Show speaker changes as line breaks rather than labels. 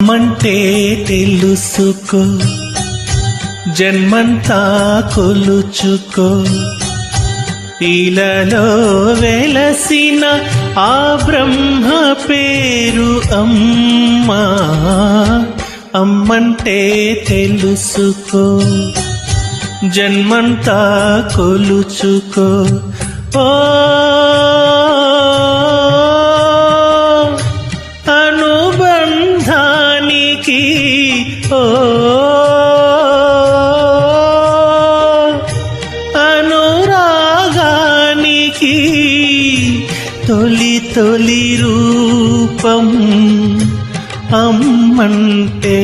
మంటే తెలుసుకో, జన్మంతా కొలుచుకో, ఇలలో వెలసిన ఆ బ్రహ్మ పేరు అమ్మా. అమ్మంటే తెలుసుకో, జన్మంతా కొలుచుకో. ఓ అనుబంధానికి, ఓ అనురాగానికి తొలి తొలి రూపం అమ్మంటే.